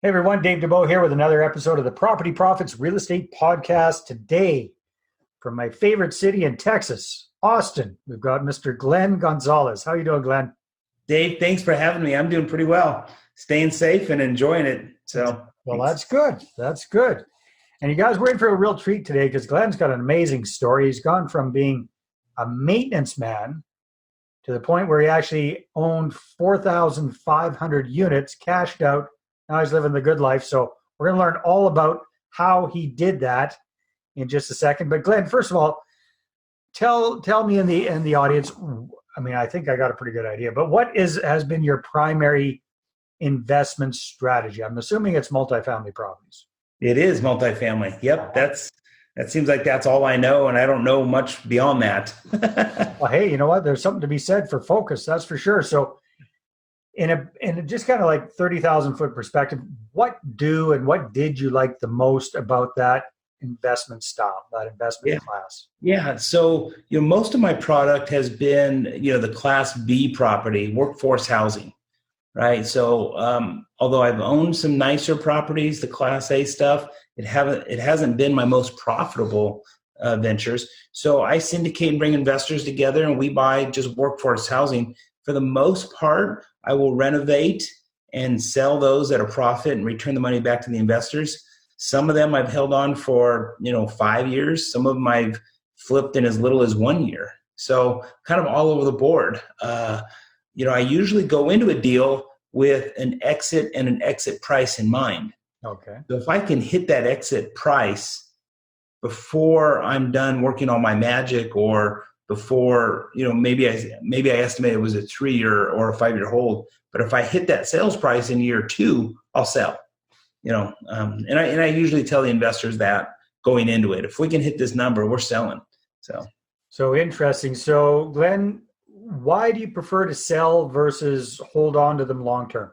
Hey everyone, Dave Dubeau here with another episode of the Property Profits Real Estate Podcast. Today, from my favorite city in Texas, Austin, we've got Mr. Glenn Gonzalez. How you doing, Glenn? Dave, thanks for having me. I'm doing pretty well, staying safe and enjoying it. So, Well, thanks. that's good. That's good. And you guys were in for a real treat today because Glenn's got an amazing story. He's gone from being a maintenance man to the point where he actually owned 4,500 units, cashed out. Now he's living the good life. So we're going to learn all about how he did that in just a second. But Glenn, first of all, tell me in the audience. I mean, I think I got a pretty good idea. But what has been your primary investment strategy? I'm assuming it's multifamily properties. It is multifamily. Yep, that seems like that's all I know, and I don't know much beyond that. Well, hey, you know what? There's something to be said for focus. That's for sure. So, in a just kind of like 30,000 foot perspective, what did you like the most about that investment style, that investment class? Yeah. So, most of my product has been, the Class B property, workforce housing, right? So, although I've owned some nicer properties, the Class A stuff, it hasn't been my most profitable ventures. So I syndicate and bring investors together, and we buy just workforce housing. For the most part, I will renovate and sell those at a profit and return the money back to the investors. Some of them I've held on for 5 years. Some of them I've flipped in as little as 1 year. So kind of all over the board. I usually go into a deal with an exit and an exit price in mind. Okay. So if I can hit that exit price before I'm done working on my magic, or before, maybe I estimate it was a 3-year or a 5-year hold, but if I hit that sales price in year 2, I'll sell. And I usually tell the investors that going into it, if we can hit this number, we're selling. So interesting. So Glenn, why do you prefer to sell versus hold on to them long term?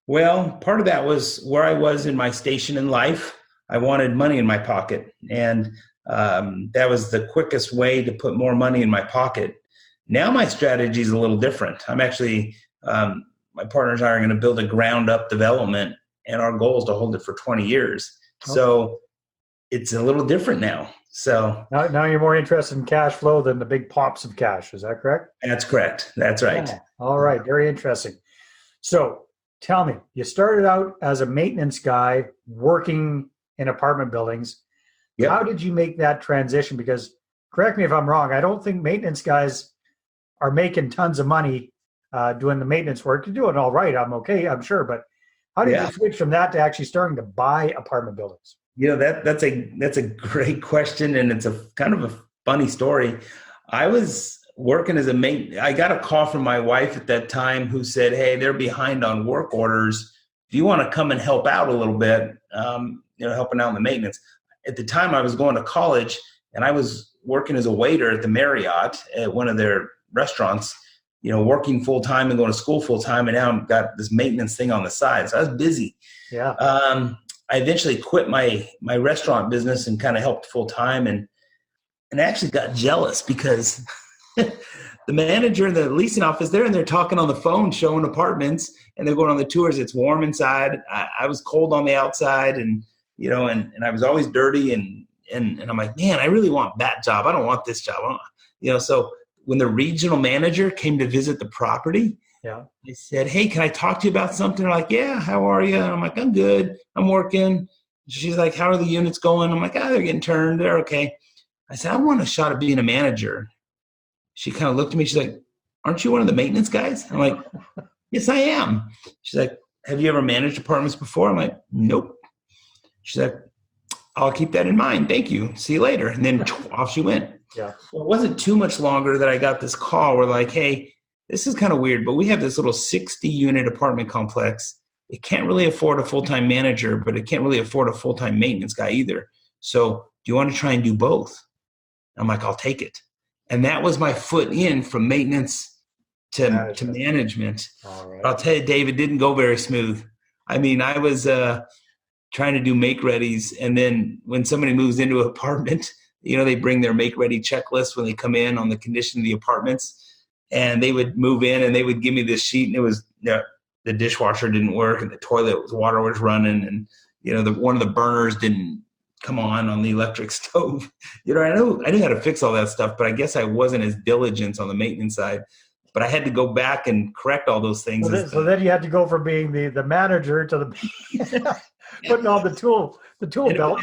Well, part of that was where I was in my station in life. I wanted money in my pocket, and that was the quickest way to put more money in my pocket. Now my strategy is a little different. I'm actually, my partners and I are going to build a ground up development, and our goal is to hold it for 20 years. Okay. So it's a little different now. So now you're more interested in cash flow than the big pops of cash. Is that correct? That's correct. That's right. Yeah. All right. Very interesting. So tell me, you started out as a maintenance guy working in apartment buildings. Yep. How did you make that transition? Because correct me if I'm wrong, I don't think maintenance guys are making tons of money doing the maintenance work. You're doing all right. I'm sure. But how did you switch from that to actually starting to buy apartment buildings? That's a great question, and it's a kind of a funny story. I was working as I got a call from my wife at that time who said, "Hey, they're behind on work orders. Do you want to come and help out a little bit? Helping out in the maintenance." At the time, I was going to college, and I was working as a waiter at the Marriott at one of their restaurants. Working full time and going to school full time, and now I've got this maintenance thing on the side. So I was busy. Yeah. I eventually quit my restaurant business and kind of helped full time, and I actually got jealous because the manager in the leasing office there, and they're talking on the phone, showing apartments, and they're going on the tours. It's warm inside. I was cold on the outside, and I was always dirty, and I'm like, man, I really want that job. I don't want this job. So when the regional manager came to visit the property, they said, "Hey, can I talk to you about something?" They're like, "Yeah, how are you?" And I'm like, "I'm good. I'm working." She's like, "How are the units going?" I'm like, they're getting turned. They're okay. I said, "I want a shot at being a manager." She kind of looked at me. She's like, "Aren't you one of the maintenance guys?" I'm like, "Yes, I am." She's like, "Have you ever managed apartments before?" I'm like, "Nope." She's like, "I'll keep that in mind. Thank you. See you later." And then off she went. Yeah. Well, it wasn't too much longer that I got this call where like, "Hey, this is kind of weird, but we have this little 60-unit apartment complex. It can't really afford a full-time manager, but it can't really afford a full-time maintenance guy either. So do you want to try and do both?" I'm like, "I'll take it." And that was my foot in from maintenance to management. All right. I'll tell you, Dave, it didn't go very smooth. I mean, I was trying to do make-readies, and then when somebody moves into an apartment, they bring their make-ready checklist when they come in on the condition of the apartments. And they would move in and they would give me this sheet, and it was the dishwasher didn't work and the toilet water was running, and one of the burners didn't come on the electric stove. I knew how to fix all that stuff, but I guess I wasn't as diligent on the maintenance side. But I had to go back and correct all those things. So then you had to go from being the manager to the putting on the tool belt.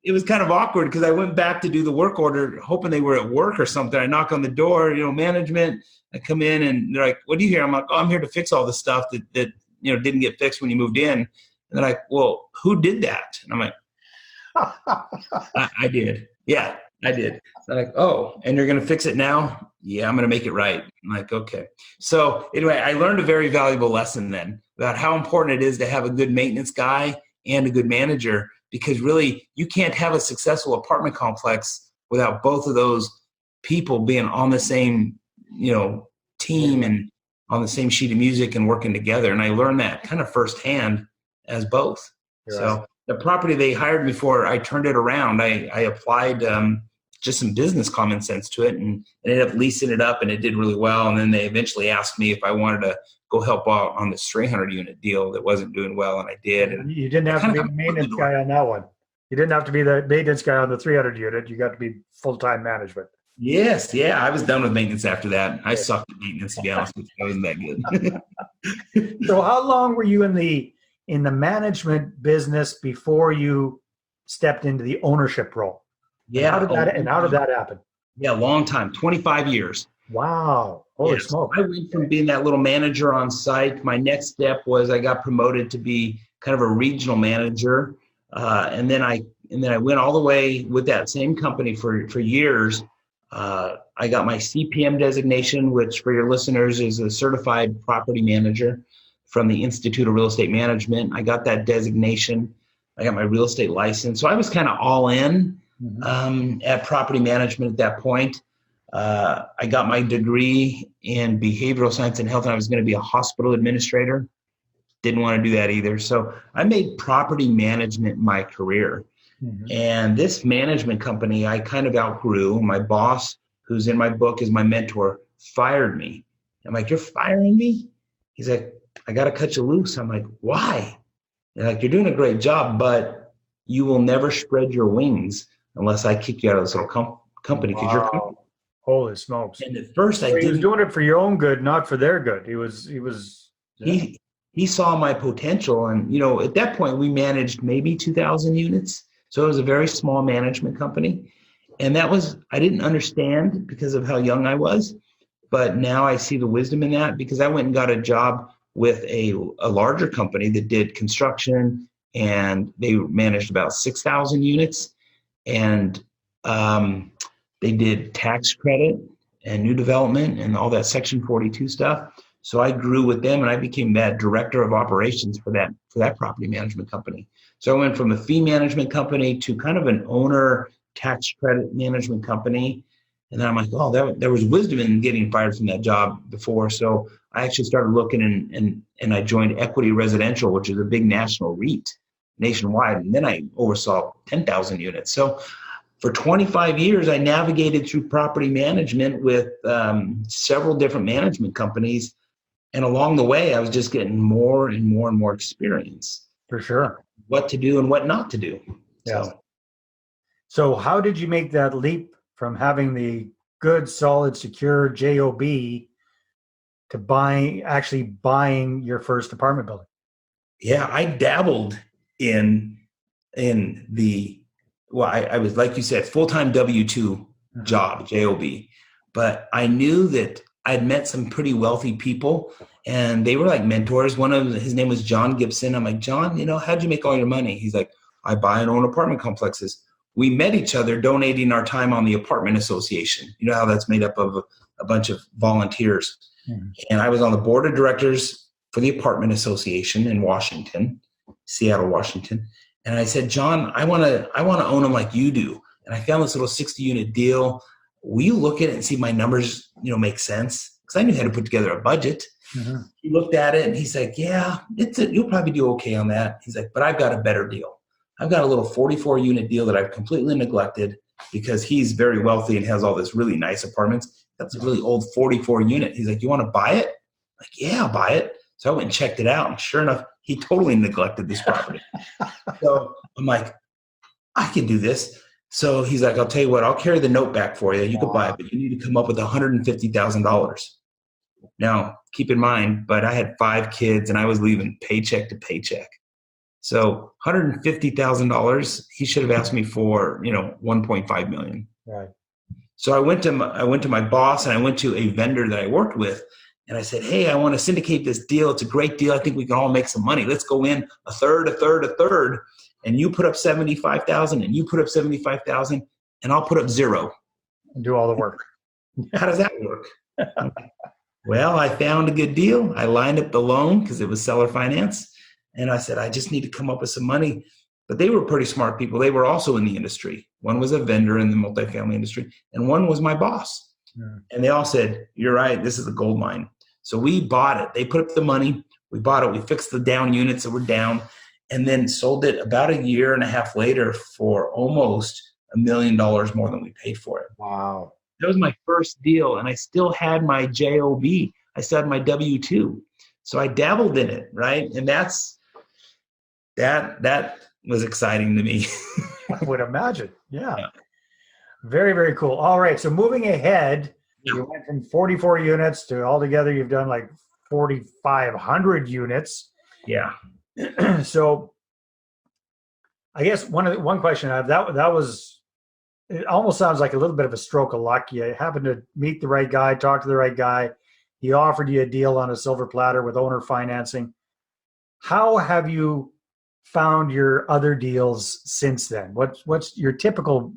It was kind of awkward because I went back to do the work order, hoping they were at work or something. I knock on the door, management. I come in and they're like, "What do you hear?" I'm like, "Oh, I'm here to fix all the stuff that didn't get fixed when you moved in." And they're like, "Well, who did that?" And I'm like, I did. Yeah, I did. They're like, "Oh, and you're going to fix it now?" "Yeah, I'm going to make it right." I'm like, "Okay." So anyway, I learned a very valuable lesson then about how important it is to have a good maintenance guy and a good manager, because really you can't have a successful apartment complex without both of those people being on the same, team and on the same sheet of music and working together. And I learned that kind of firsthand as both. So the property they hired me for, I turned it around. I applied just some business common sense to it and ended up leasing it up, and it did really well. And then they eventually asked me if I wanted to go help out on this 300 unit deal that wasn't doing well, and I did. And you didn't have to be the maintenance guy on that one. You didn't have to be the maintenance guy on the 300 unit. You got to be full-time management. Yes, yeah, I was done with maintenance after that. I sucked at maintenance, to be honest with you. I wasn't that good. So how long were you in the management business before you stepped into the ownership role? Yeah. How did that happen? Yeah, long time, 25 years. Wow. Holy smoke. I went from being that little manager on site. My next step was I got promoted to be kind of a regional manager. And then I went all the way with that same company for years. I got my CPM designation, which for your listeners is a certified property manager from the Institute of Real Estate Management. I got that designation. I got my real estate license. So I was kind of all in at property management at that point. I got my degree in behavioral science and health, and I was going to be a hospital administrator. Didn't want to do that either. So I made property management my career. And this management company I kind of outgrew. My boss, who's in my book is my mentor, fired me. I'm like, "You're firing me?" He's like, "I got to cut you loose." I'm like, "Why?" They're like, "You're doing a great job, but you will never spread your wings unless I kick you out of this little company." Wow. Holy smokes. And at first he was doing it for your own good, not for their good. He saw my potential. And, at that point we managed maybe 2,000 units. So it was a very small management company. And I didn't understand because of how young I was, but now I see the wisdom in that, because I went and got a job with a larger company that did construction, and they managed about 6,000 units. And they did tax credit and new development and all that Section 42 stuff. So I grew with them, and I became that director of operations for that property management company. So I went from a fee management company to kind of an owner tax credit management company. And then I'm like, "Oh, there was wisdom in getting fired from that job before." So I actually started looking and I joined Equity Residential, which is a big national REIT nationwide. And then I oversaw 10,000 units. So for 25 years, I navigated through property management with several different management companies. And along the way, I was just getting more and more and more experience. For sure. What to do and what not to do. Yeah. So how did you make that leap from having the good, solid, secure JOB to actually buying your first apartment building? Yeah, I dabbled in I was, like you said, full-time W-2 job, JOB. But I knew that I'd met some pretty wealthy people, and they were like mentors. His name was John Gibson. I'm like, "John, how'd you make all your money?" He's like, "I buy and own apartment complexes." We met each other donating our time on the apartment association. You know how that's made up of a bunch of volunteers. And I was on the board of directors for the apartment association in Seattle, Washington. And I said, "John, I want to own them like you do. And I found this little 60-unit deal. Will you look at it and see if my numbers, make sense?" Because I knew how to put together a budget. He looked at it and he's like, "Yeah, you'll probably do okay on that." He's like, "But I've got a better deal. I've got a little 44-unit deal that I've completely neglected," because he's very wealthy and has all this really nice apartments. That's a really old 44 unit. He's like, "You want to buy it?" I'm like, "Yeah, I'll buy it." So I went and checked it out. And sure enough, he totally neglected this property. So I'm like, I can do this. So he's like, I'll tell you what, I'll carry the note back for you. You could buy it, but you need to come up with $150,000. Now, keep in mind, but I had 5 kids and I was leaving paycheck to paycheck. So $150,000, he should have asked me for, $1.5 million. Right. So I went to my boss and I went to a vendor that I worked with and I said, hey, I want to syndicate this deal. It's a great deal. I think we can all make some money. Let's go in a third. And you put up 75,000 and you put up 75,000 and I'll put up 0. And do all the work. How does that work? Well, I found a good deal. I lined up the loan because it was seller finance. And I said, I just need to come up with some money. But they were pretty smart people. They were also in the industry. One was a vendor in the multifamily industry, and one was my boss. Yeah. And they all said, you're right, this is a gold mine. So we bought it. They put up the money. We bought it. We fixed the down units that were down and then sold it about a year and a half later for almost $1 million more than we paid for it. Wow. That was my first deal, and I still had my JOB. I still had my W-2. So I dabbled in it, right? And that was exciting to me. I would imagine. Yeah. Very, very cool. All right. So moving ahead, you went from 44 units to altogether you've done like 4,500 units. Yeah. So I guess one question I have, that was, it almost sounds like a little bit of a stroke of luck. You happened to meet the right guy, talk to the right guy. He offered you a deal on a silver platter with owner financing. How have you found your other deals since then? What's your typical?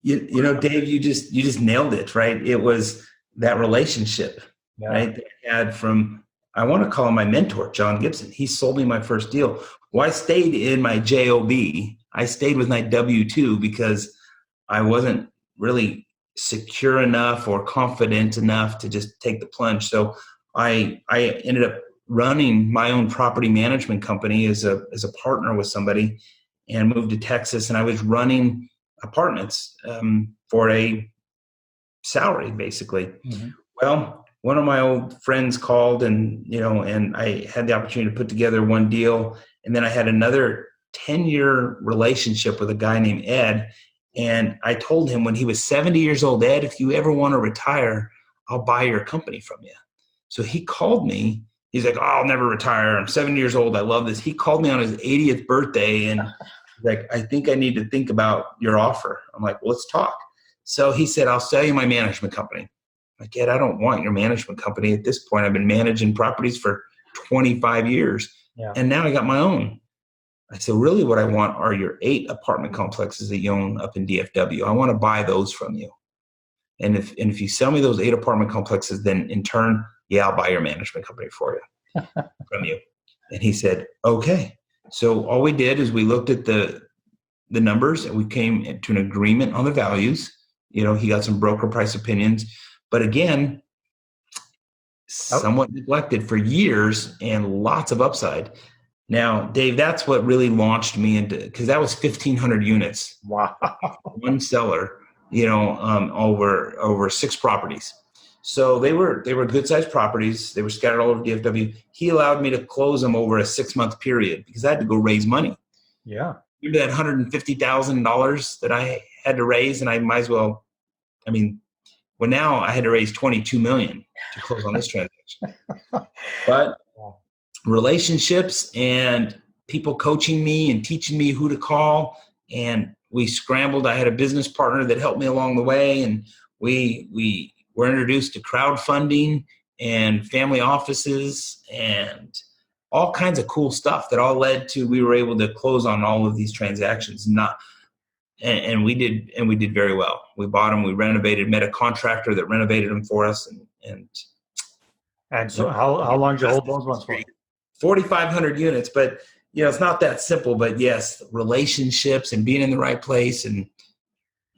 You know, Dave, you just nailed it, right? It was that relationship, right? That I had from, I want to call him my mentor, John Gibson. He sold me my first deal. Well, I stayed in my JOB. I stayed with my W-2 because I wasn't really secure enough or confident enough to just take the plunge. So I ended up running my own property management company as a partner with somebody and moved to Texas. And I was running apartments for a salary, basically. Mm-hmm. Well, one of my old friends called and I had the opportunity to put together one deal. And then I had another 10-year relationship with a guy named Ed. And I told him when he was 70 years old, Ed, if you ever want to retire, I'll buy your company from you. So he called me. He's like, oh, I'll never retire. I'm 70 years old. I love this. He called me on his 80th birthday and like, I think I need to think about your offer. I'm like, well, let's talk. So he said, I'll sell you my management company. I'm like, Ed, I don't want your management company. At this point, I've been managing properties for 25 years. Yeah. And now I got my own. I said, really what I want are your 8 apartment complexes that you own up in DFW. I want to buy those from you. And if you sell me those 8 apartment complexes, then in turn, yeah, I'll buy your management company for you, from you. And he said, okay. So all we did is we looked at the numbers and we came to an agreement on the values. He got some broker price opinions, but again, somewhat neglected for years and lots of upside. Now, Dave, that's what really launched me into, because that was 1,500 units. Wow. One seller, over 6 properties. So they were good sized properties. They were scattered all over DFW. He allowed me to close them over a 6-month period because I had to go raise money. Yeah. You that $150,000 that I had to raise, and I might as well, now I had to raise $22 million to close on this transaction. But relationships and people coaching me and teaching me who to call, and we scrambled. I had a business partner that helped me along the way, and we were introduced to crowdfunding and family offices and all kinds of cool stuff that all led to we were able to close on all of these transactions. And we did very well. We bought them, we renovated, met a contractor that renovated them for us, and so how long did you hold those ones for? 4,500 units, but it's not that simple. But yes, relationships and being in the right place and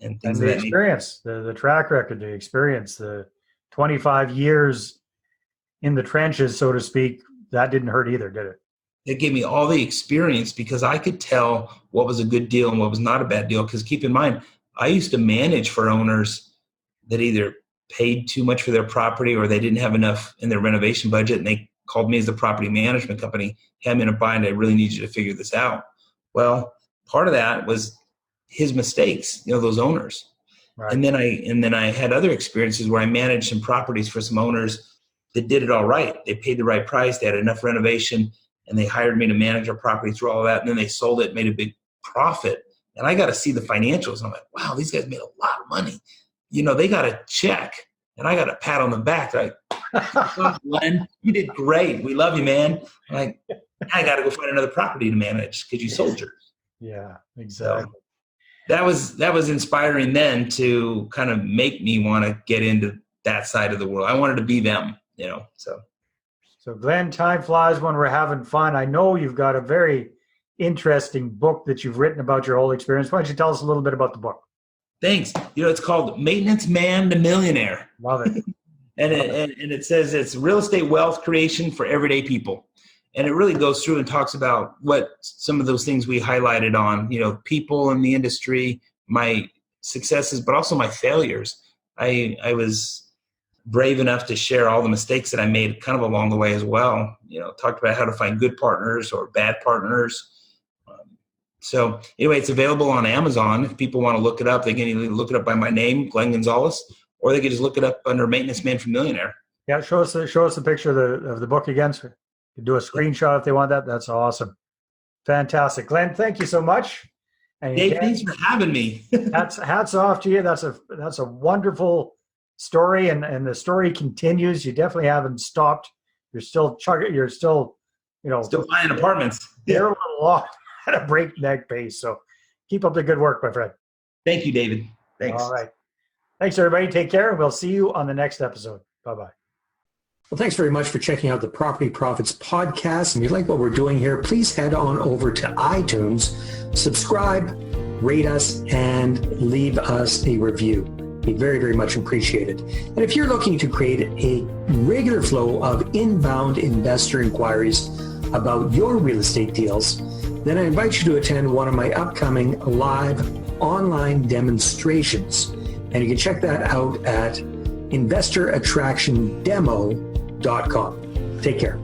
things. And the experience, the track record, the experience, the 25 years in the trenches, so to speak, that didn't hurt either, did it? It gave me all the experience because I could tell what was a good deal and what was not a bad deal. Because keep in mind, I used to manage for owners that either paid too much for their property or they didn't have enough in their renovation budget, and they called me as the property management company. Hey, I'm in a bind. I really need you to figure this out. Well, part of that was his mistakes, those owners. Right. And then I had other experiences where I managed some properties for some owners that did it all right. They paid the right price. They had enough renovation, and they hired me to manage our property through all of that. And then they sold it, made a big profit. And I got to see the financials. And I'm like, wow, these guys made a lot of money. They got a check, and I got a pat on the back. Like, oh, Glenn, you did great. We love you, man. I'm like, I got to go find another property to manage because you sold yours. Yeah, exactly. So that was inspiring then to kind of make me want to get into that side of the world. I wanted to be them, So Glenn, time flies when we're having fun. I know you've got a very interesting book that you've written about your whole experience. Why don't you tell us a little bit about the book? Thanks. It's called Maintenance Man to Millionaire. Love it. And it says it's real estate wealth creation for everyday people. And it really goes through and talks about what some of those things we highlighted on, people in the industry, my successes, but also my failures. I was brave enough to share all the mistakes that I made kind of along the way as well. Talked about how to find good partners or bad partners. So anyway, it's available on Amazon. If people want to look it up, they can either look it up by my name, Glenn Gonzales, or they can just look it up under Maintenance Man for Millionaire. Yeah, show us the picture of the book again. So you can do a screenshot if they want that. That's awesome. Fantastic. Glenn, thank you so much. And Dave, thanks for having me. hats off to you. That's a wonderful story, and the story continues. You definitely haven't stopped. You're still chugging. You're still buying apartments. They're a little long at a breakneck pace. So keep up the good work, my friend. Thank you, David. Thanks. All right. Thanks, everybody. Take care, and we'll see you on the next episode. Bye-bye. Well, thanks very much for checking out the Property Profits podcast. If you like what we're doing here, please head on over to iTunes, subscribe, rate us, and leave us a review. Be very, very much appreciated. And if you're looking to create a regular flow of inbound investor inquiries about your real estate deals, then I invite you to attend one of my upcoming live online demonstrations. And you can check that out at investorattractiondemo.com. Take care.